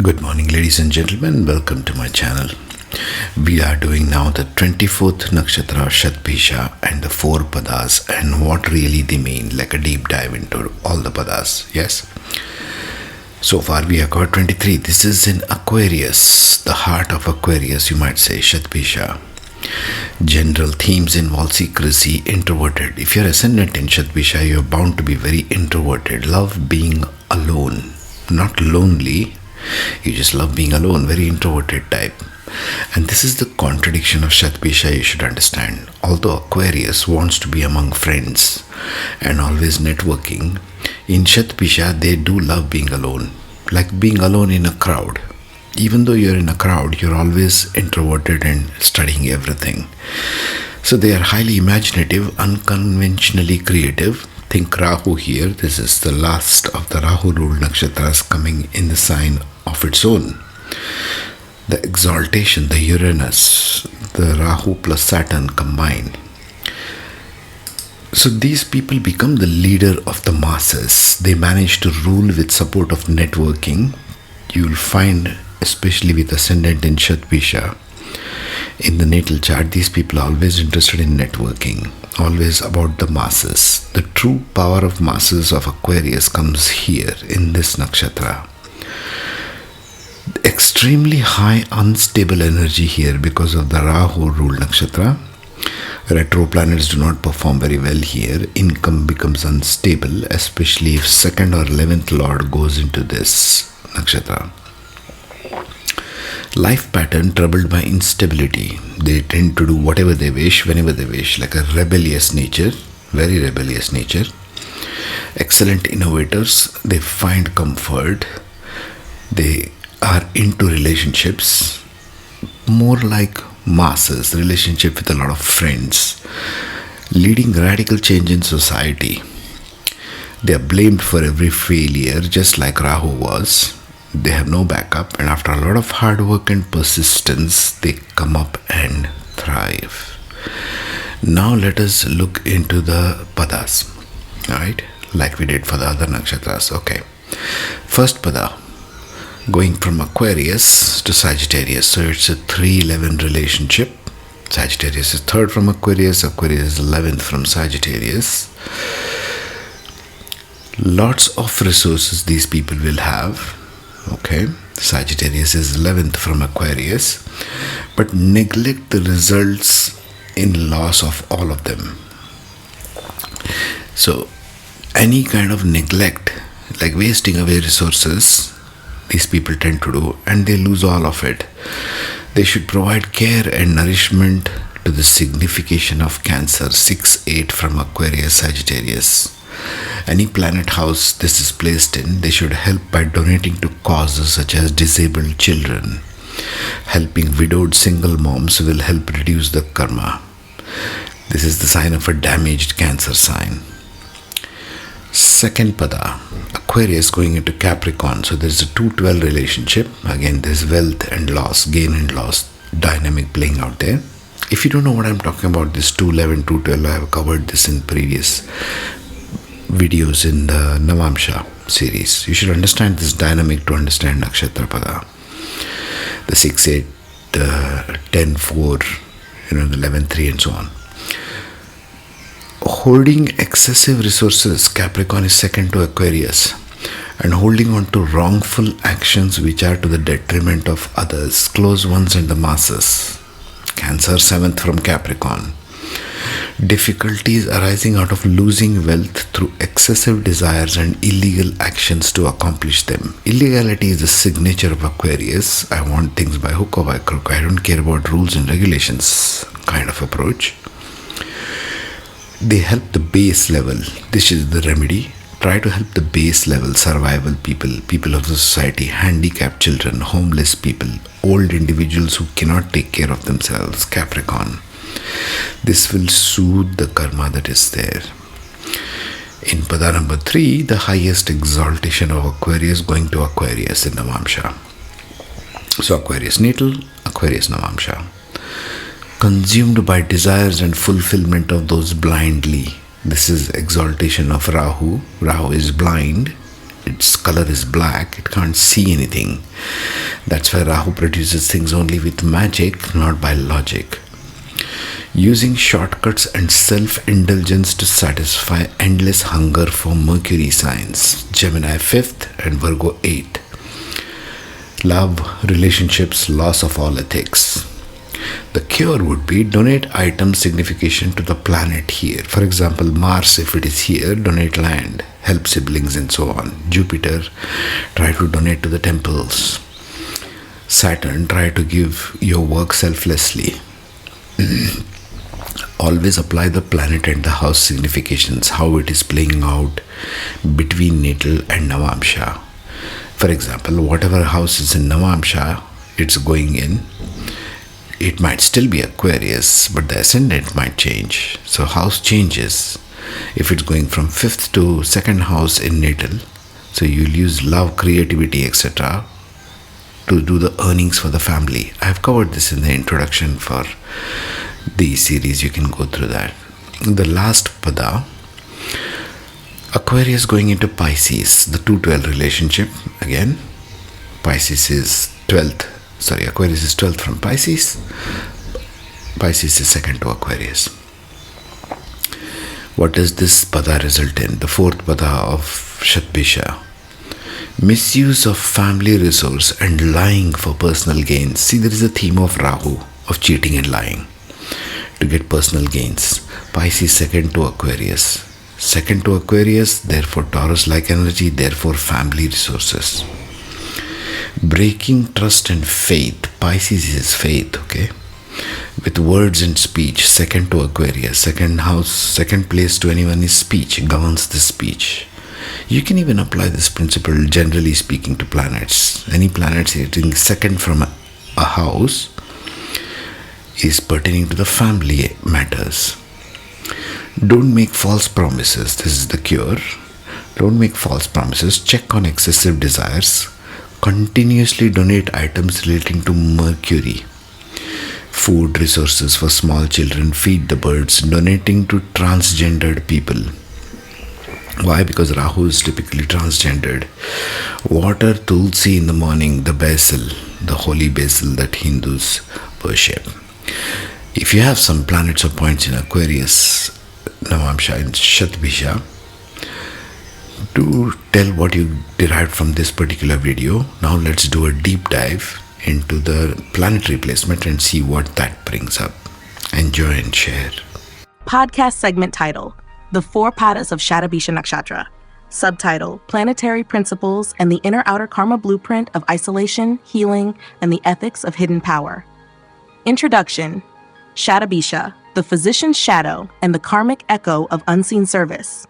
Good morning, ladies and gentlemen. Welcome to my channel. We are doing now the 24th Nakshatra Shatabhisha and the 4 Padas and what really they mean, like a deep dive into all the Padas. Yes? So far we have covered 23. This is in Aquarius, the heart of Aquarius, you might say, Shatabhisha. General themes involve secrecy, introverted. If you're ascendant in Shatabhisha, you're bound to be very introverted. Love being alone, not lonely. You just love being alone, very introverted type. And this is the contradiction of Shatabhisha you should understand. Although Aquarius wants to be among friends and always networking, in Shatabhisha they do love being alone, like being alone in a crowd. Even though you're in a crowd, you're always introverted and studying everything. So they are highly imaginative, unconventionally creative. Think Rahu here. This is the last of the Rahu ruled nakshatras coming in the sign of its own. The exaltation, the Uranus, the Rahu plus Saturn combined. So these people become the leader of the masses. They manage to rule with support of networking. You will find, especially with ascendant in Shatabhisha, in the natal chart, these people are always interested in networking, always about the masses. The true power of masses of Aquarius comes here in this nakshatra. Extremely high unstable energy here because of the Rahu ruled nakshatra. Retro planets do not perform very well here. Income becomes unstable, especially if 2nd or 11th lord goes into this nakshatra. Life pattern troubled by instability. They tend to do whatever they wish, whenever they wish, like a rebellious nature, very rebellious nature. Excellent innovators. They find comfort. They are into relationships, more like masses, relationship with a lot of friends, leading radical change in society. They are blamed for every failure, just like Rahu was. They have no backup, and after a lot of hard work and persistence, they come up and thrive. Now let us look into the Padas, alright, like we did for the other nakshatras. Okay, first Pada, going from Aquarius to Sagittarius. So it's a 3-11 relationship. Sagittarius is 3rd from Aquarius, Aquarius is 11th from Sagittarius. Lots of resources these people will have. Okay, Sagittarius is 11th from Aquarius, but neglect the results in loss of all of them. So any kind of neglect, like wasting away resources, these people tend to do, and they lose all of it. They should provide care and nourishment to the signification of Cancer, 6-8 from Aquarius, Sagittarius. Any planet house this is placed in, they should help by donating to causes such as disabled children. Helping widowed single moms will help reduce the karma. This is the sign of a damaged Cancer sign. Second Pada, Aquarius going into Capricorn. So there's a 2-12 relationship. Again, there's wealth and loss, gain and loss dynamic playing out there. If you don't know what I'm talking about, this 211, 212, I have covered this in previous videos in the Navamsha series. You should understand this dynamic to understand Nakshatra Pada. The 6-8, 10-4, the 11-3 and so on. Hoarding excessive resources. Capricorn is 2nd to Aquarius, and holding on to wrongful actions which are to the detriment of others, close ones and the masses. Cancer 7th from Capricorn. Difficulties arising out of losing wealth through excessive desires and illegal actions to accomplish them. Illegality is the signature of Aquarius. I want things by hook or by crook. I don't care about rules and regulations kind of approach. They help the base level. This is the remedy. Try to help the base level survival people of the society, handicapped children, homeless people, old individuals who cannot take care of themselves. Capricorn. This will soothe the karma that is there. In Pada number 3, the highest exaltation of Aquarius going to Aquarius in Navamsha. So Aquarius natal, Aquarius Navamsha. Consumed by desires and fulfillment of those blindly. This is exaltation of Rahu. Rahu is blind. its color is black, it can't see anything. That's why Rahu produces things only with magic, not by logic. Using shortcuts and self-indulgence to satisfy endless hunger for Mercury signs, Gemini 5th and Virgo 8th. Love, relationships, loss of all ethics. The cure would be donate item signification to the planet here. For example, Mars, if it is here, donate land, help siblings and so on. Jupiter, try to donate to the temples. Saturn, try to give your work selflessly. Always apply the planet and the house significations, how it is playing out between natal and Navamsha. For example, whatever house is in Navamsha, it's going in. It might still be Aquarius, but the ascendant might change. So house changes. If it's going from 5th to 2nd house in natal, so you'll use love, creativity, etc. to do the earnings for the family. I've covered this in the introduction for the series. You can go through that. The last pada, Aquarius going into Pisces, the 2-12 relationship. Again, Aquarius is 12th from Pisces. Pisces is second to Aquarius. What does this pada result in? The 4th pada of Shatabhisha. Misuse of family resource and lying for personal gains. See, there is a theme of Rahu, of cheating and lying to get personal gains. Pisces second to Aquarius. Second to Aquarius, therefore Taurus-like energy, therefore family resources. Breaking trust and faith. Pisces is faith, okay? With words and speech, second to Aquarius. Second house, second place to anyone is speech, governs the speech. You can even apply this principle, generally speaking, to planets. Any planets hitting second from a house is pertaining to the family matters. Don't make false promises. This is the cure. Don't make false promises. Check on excessive desires. Continuously donate items relating to Mercury. Food, resources for small children, feed the birds, donating to transgendered people. Why? Because Rahu is typically transgendered. Water tulsi in the morning, the basil, the holy basil that Hindus worship. If you have some planets or points in Aquarius, Navamsha and Shatabhisha, do tell what you derived from this particular video. Now let's do a deep dive into the planetary placement and see what that brings up. Enjoy and share. Podcast segment title, The 4 Padas of Shatabhisha Nakshatra. Subtitle, Planetary Principles and the Inner-Outer Karma Blueprint of Isolation, Healing, and the Ethics of Hidden Power. Introduction. Shatabhisha, the physician's shadow and the karmic echo of unseen service.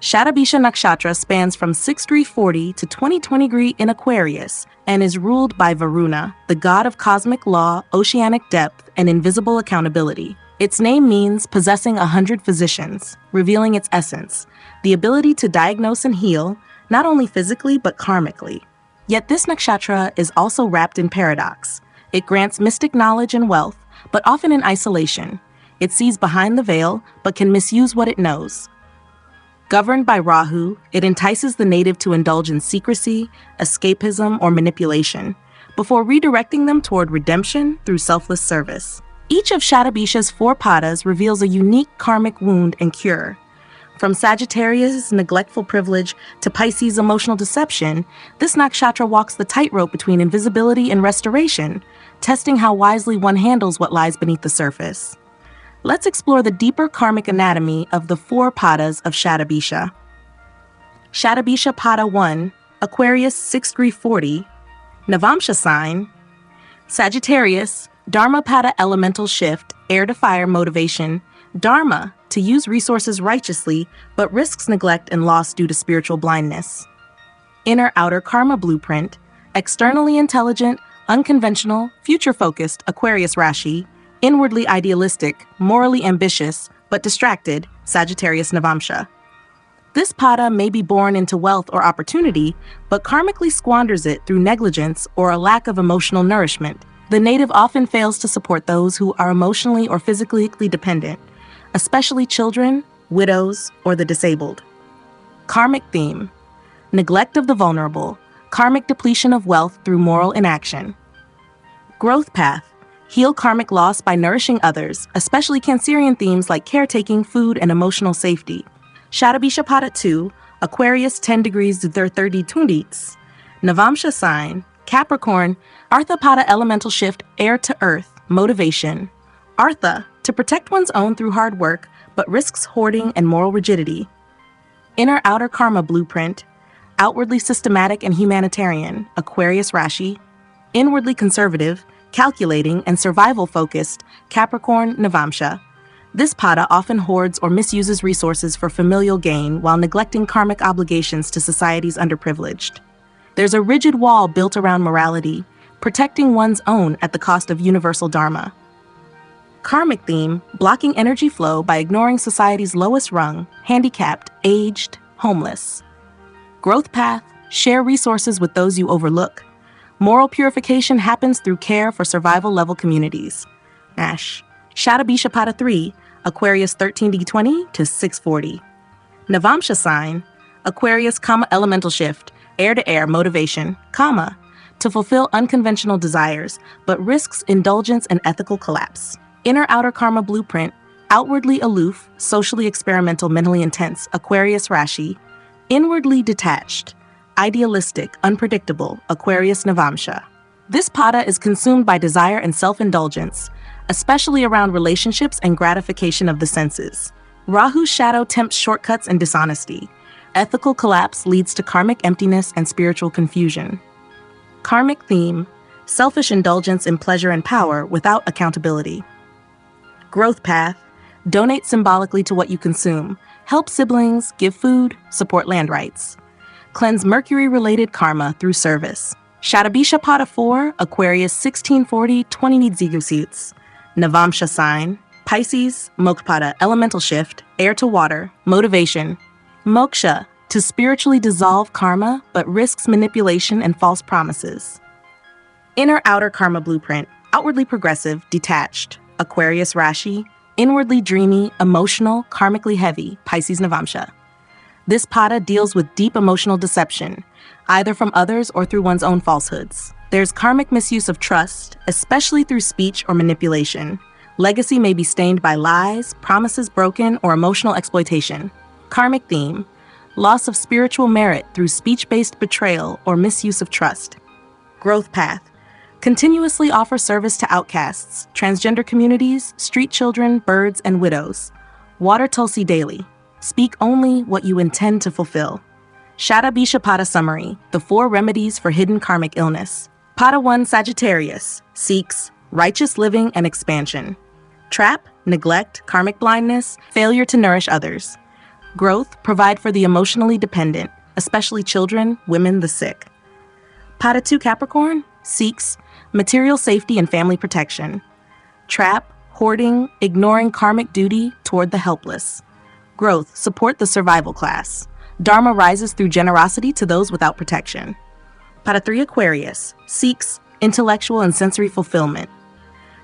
Shatabhisha Nakshatra spans from 6-40 to 20 in Aquarius and is ruled by Varuna, the god of cosmic law, oceanic depth, and invisible accountability. Its name means possessing 100 physicians, revealing its essence, the ability to diagnose and heal, not only physically but karmically. Yet this nakshatra is also wrapped in paradox. It grants mystic knowledge and wealth, but often in isolation. It sees behind the veil, but can misuse what it knows. Governed by Rahu, it entices the native to indulge in secrecy, escapism, or manipulation, before redirecting them toward redemption through selfless service. Each of Shatabhisha's 4 padas reveals a unique karmic wound and cure. From Sagittarius' neglectful privilege to Pisces' emotional deception, this nakshatra walks the tightrope between invisibility and restoration, testing how wisely one handles what lies beneath the surface. Let's explore the deeper karmic anatomy of the 4 padas of Shatabhisha. Shatabhisha Pada 1, Aquarius 6-40, Navamsha sign, Sagittarius, Dharma Pada elemental shift, air to fire motivation, Dharma, to use resources righteously, but risks neglect and loss due to spiritual blindness. Inner-outer karma blueprint, externally intelligent, unconventional, future-focused Aquarius Rashi, inwardly idealistic, morally ambitious, but distracted, Sagittarius Navamsha. This pada may be born into wealth or opportunity, but karmically squanders it through negligence or a lack of emotional nourishment. The native often fails to support those who are emotionally or physically dependent, especially children, widows, or the disabled. Karmic theme. neglect of the vulnerable, karmic depletion of wealth through moral inaction. Growth path, heal karmic loss by nourishing others, especially Cancerian themes like caretaking, food, and emotional safety. Shatabhisha Pada 2, Aquarius 10 degrees to 30 tundits. Navamsha sign, Capricorn, Artha Pada elemental shift, air to earth, motivation. Artha, to protect one's own through hard work, but risks hoarding and moral rigidity. Inner-outer karma blueprint, outwardly systematic and humanitarian, Aquarius Rashi. Inwardly conservative, calculating, and survival-focused, Capricorn Navamsha. This pada often hoards or misuses resources for familial gain while neglecting karmic obligations to society's underprivileged. There's a rigid wall built around morality, protecting one's own at the cost of universal dharma. Karmic theme, blocking energy flow by ignoring society's lowest rung, handicapped, aged, homeless. Growth path, share resources with those you overlook. Moral purification happens through care for survival-level communities. Ash. Shatabhisha Pada 3, Aquarius 13D20 to 640. Navamsha sign, Aquarius, elemental shift, air-to-air motivation, to fulfill unconventional desires, but risks indulgence and ethical collapse. Inner-outer karma blueprint, outwardly aloof, socially experimental, mentally intense, Aquarius Rashi. Inwardly detached, idealistic, unpredictable, Aquarius Navamsha. This pada is consumed by desire and self-indulgence, especially around relationships and gratification of the senses. Rahu's shadow tempts shortcuts and dishonesty. Ethical collapse leads to karmic emptiness and spiritual confusion. Karmic theme, selfish indulgence in pleasure and power without accountability. Growth path, donate symbolically to what you consume, help siblings, give food, support land rights. Cleanse Mercury-related karma through service. Shatabhisha Pada 4, Aquarius 1640, 20 suits. Navamsha sign, Pisces, Moksha elemental shift, air to water, motivation. Moksha, to spiritually dissolve karma, but risks manipulation and false promises. Inner-outer karma blueprint, outwardly progressive, detached, Aquarius Rashi. Inwardly dreamy, emotional, karmically heavy, Pisces Navamsha. This pada deals with deep emotional deception, either from others or through one's own falsehoods. There's karmic misuse of trust, especially through speech or manipulation. Legacy may be stained by lies, promises broken, or emotional exploitation. Karmic theme, loss of spiritual merit through speech-based betrayal or misuse of trust. Growth path, continuously offer service to outcasts, transgender communities, street children, birds, and widows. Water Tulsi daily. Speak only what you intend to fulfill. Shatabhisha Pada summary, the 4 remedies for hidden karmic illness. Pada 1 Sagittarius, seeks righteous living and expansion. Trap, neglect, karmic blindness, failure to nourish others. Growth, provide for the emotionally dependent, especially children, women, the sick. Pada 2 Capricorn, seeks material safety and family protection. Trap, hoarding, ignoring karmic duty toward the helpless. Growth, support the survival class. Dharma rises through generosity to those without protection. Pada 3 Aquarius, seeks intellectual and sensory fulfillment.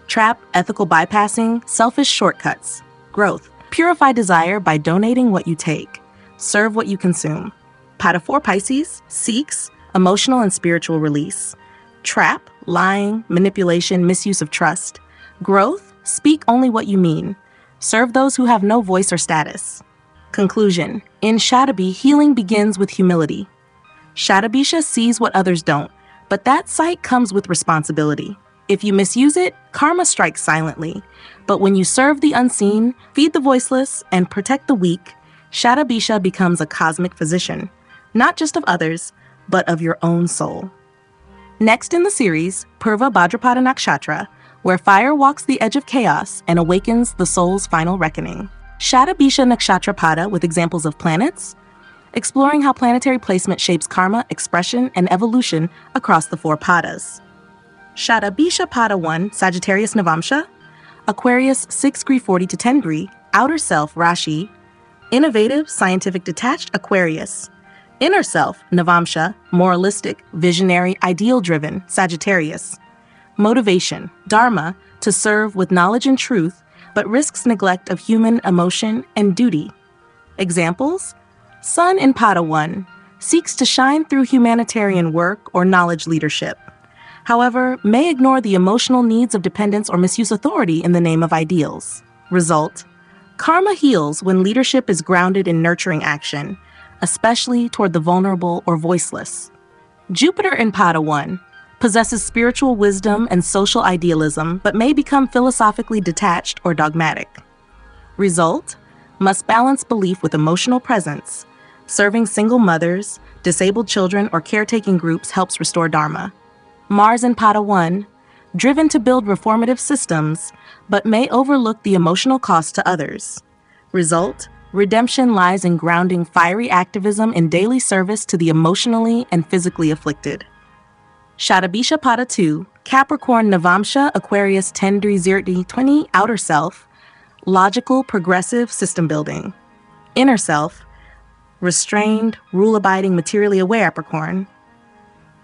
Trap, ethical bypassing, selfish shortcuts. Growth, purify desire by donating what you take. Serve what you consume. Pada 4 Pisces, seeks emotional and spiritual release. Trap, lying, manipulation, misuse of trust. Growth, speak only what you mean. Serve those who have no voice or status. Conclusion, in Shatabhi, healing begins with humility. Shatabhisha sees what others don't, but that sight comes with responsibility. If you misuse it, karma strikes silently. But when you serve the unseen, feed the voiceless, and protect the weak, Shatabhisha becomes a cosmic physician, not just of others, but of your own soul. Next in the series, Purva Bhadrapada Nakshatra, where fire walks the edge of chaos and awakens the soul's final reckoning. Shatabhisha Nakshatra Pada with examples of planets, exploring how planetary placement shapes karma, expression, and evolution across the 4 padas. Shatabhisha Pada 1, Sagittarius Navamsha, Aquarius 6-40 to 10, outer self Rashi, innovative, scientific, detached Aquarius, inner self Navamsha, moralistic, visionary, ideal-driven Sagittarius, motivation, dharma, to serve with knowledge and truth, but risks neglect of human emotion and duty. Examples, Sun in Pada 1, seeks to shine through humanitarian work or knowledge leadership. However, may ignore the emotional needs of dependents or misuse authority in the name of ideals. Result: karma heals when leadership is grounded in nurturing action, especially toward the vulnerable or voiceless. Jupiter in Pada 1 possesses spiritual wisdom and social idealism, but may become philosophically detached or dogmatic. Result: must balance belief with emotional presence. Serving single mothers, disabled children, or caretaking groups helps restore Dharma. Mars in Pada 1, driven to build reformative systems, but may overlook the emotional cost to others. Result: redemption lies in grounding fiery activism in daily service to the emotionally and physically afflicted. Shatabhisha Pada 2, Capricorn Navamsha, Aquarius 10-20, outer self, logical, progressive, system building. Inner self, restrained, rule-abiding, materially aware Capricorn.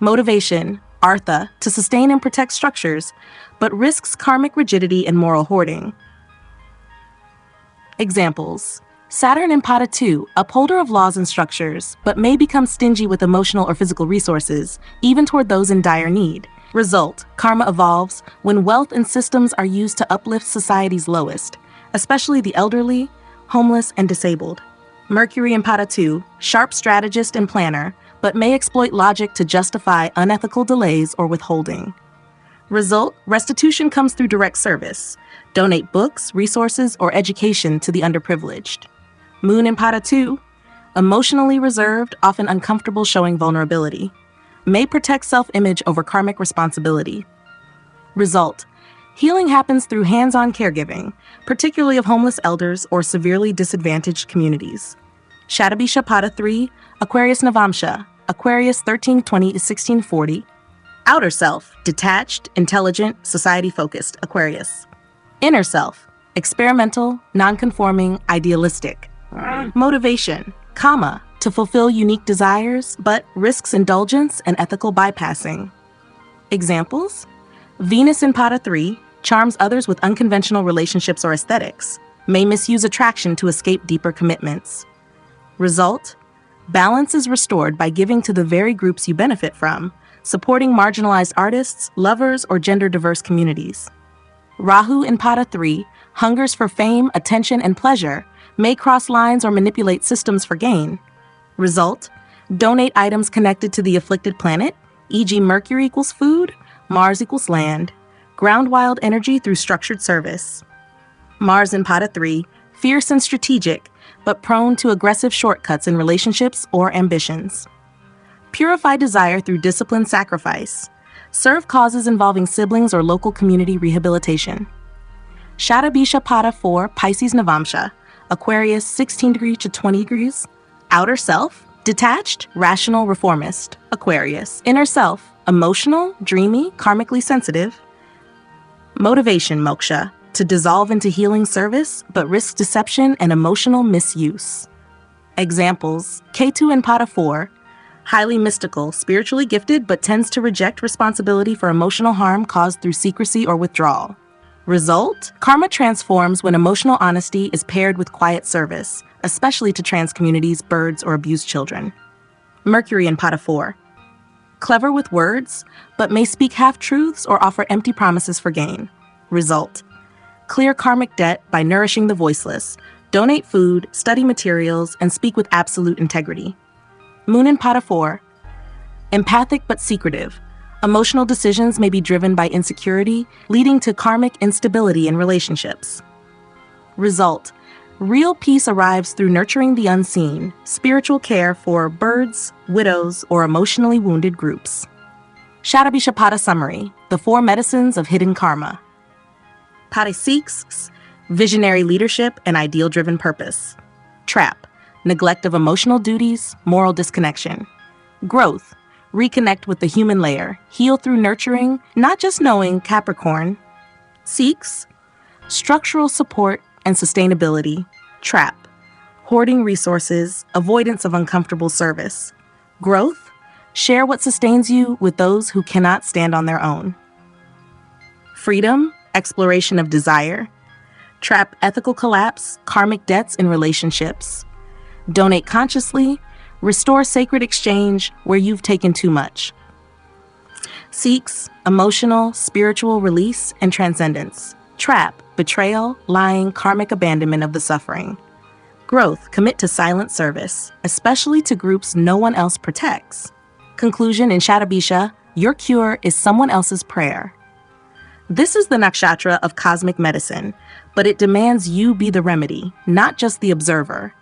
Motivation, Artha, to sustain and protect structures, but risks karmic rigidity and moral hoarding. Examples: Saturn in Pada 2, upholder of laws and structures, but may become stingy with emotional or physical resources, even toward those in dire need. Result: karma evolves when wealth and systems are used to uplift society's lowest, especially the elderly, homeless, and disabled. Mercury in Pada 2, sharp strategist and planner, but may exploit logic to justify unethical delays or withholding. Result: restitution comes through direct service. Donate books, resources, or education to the underprivileged. Moon in Pada 2, emotionally reserved, often uncomfortable showing vulnerability. May protect self-image over karmic responsibility. Result: healing happens through hands-on caregiving, particularly of homeless elders or severely disadvantaged communities. Shatabhisha Pada 3, Aquarius Navamsha, Aquarius 1320-1640. Outer self, detached, intelligent, society-focused, Aquarius. Inner self, experimental, non-conforming, idealistic. Motivation, Kama, to fulfill unique desires, but risks indulgence and ethical bypassing. Examples: Venus in Pada 3 charms others with unconventional relationships or aesthetics, may misuse attraction to escape deeper commitments. Result: balance is restored by giving to the very groups you benefit from, supporting marginalized artists, lovers, or gender-diverse communities. Rahu in Pada 3 hungers for fame, attention, and pleasure, may cross lines or manipulate systems for gain. Result: donate items connected to the afflicted planet, e.g. Mercury equals food, Mars equals land. Ground wild energy through structured service. Mars in Pada 3, fierce and strategic, but prone to aggressive shortcuts in relationships or ambitions. Purify desire through disciplined sacrifice. Serve causes involving siblings or local community rehabilitation. Shatabhisha Pada 4, Pisces Navamsha, Aquarius 16-20. Outer self, detached, rational, reformist, Aquarius. Inner self, emotional, dreamy, karmically sensitive. Motivation, moksha, to dissolve into healing service, but risks deception and emotional misuse. Examples: Ketu in Pada 4, highly mystical, spiritually gifted, but tends to reject responsibility for emotional harm caused through secrecy or withdrawal. Result: karma transforms when emotional honesty is paired with quiet service, especially to trans communities, birds, or abused children. Mercury in Pada 4, clever with words, but may speak half-truths or offer empty promises for gain. Result: clear karmic debt by nourishing the voiceless, donate food, study materials, and speak with absolute integrity. Moon in Pada 4, empathic but secretive. Emotional decisions may be driven by insecurity, leading to karmic instability in relationships. Result: real peace arrives through nurturing the unseen, spiritual care for birds, widows, or emotionally wounded groups. Shatabhisha Pada summary: the 4 medicines of hidden karma. Pada 6, visionary leadership and ideal-driven purpose. Trap: neglect of emotional duties, moral disconnection. Growth: reconnect with the human layer, heal through nurturing, not just knowing, Capricorn. Seeks: structural support and sustainability. Trap: hoarding resources, avoidance of uncomfortable service. Growth: share what sustains you with those who cannot stand on their own. Freedom: exploration of desire. Trap: ethical collapse, karmic debts in relationships. Donate consciously, Restore sacred exchange where you've taken too much. Seeks emotional, spiritual release and transcendence. Trap, betrayal, lying, karmic abandonment of the suffering. Growth, commit to silent service, especially to groups no one else protects. Conclusion in Shatabhisha, your cure is someone else's prayer. This is the nakshatra of cosmic medicine, but it demands you be the remedy, not just the observer.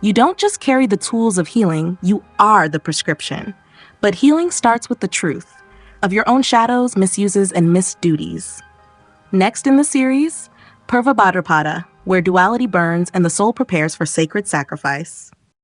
You don't just carry the tools of healing, you are the prescription. But healing starts with the truth of your own shadows, misuses, and missed duties. Next in the series, Pada, where duality burns and the soul prepares for sacred sacrifice.